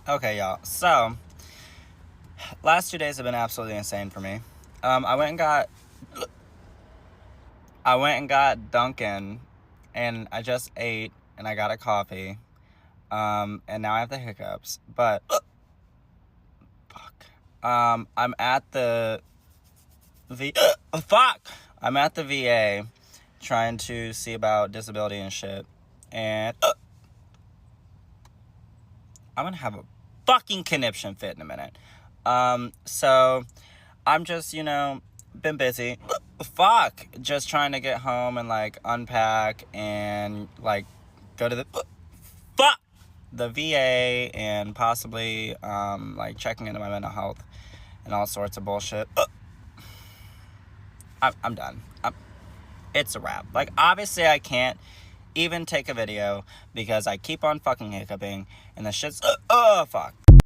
Okay, y'all. So, last 2 days have been absolutely insane for me. I went and got Dunkin', and I just ate, and I got a coffee. And now I have the hiccups. But fuck. I'm at the fuck. I'm at the VA, trying to see about disability and shit, and I'm gonna have a fucking conniption fit in a minute. So I'm just, been busy. Fuck. Just trying to get home and, unpack and, go to the VA and possibly, checking into my mental health and all sorts of bullshit. I'm done. It's a wrap. Obviously I can't even take a video because I keep on fucking hiccuping and the shit's, fuck.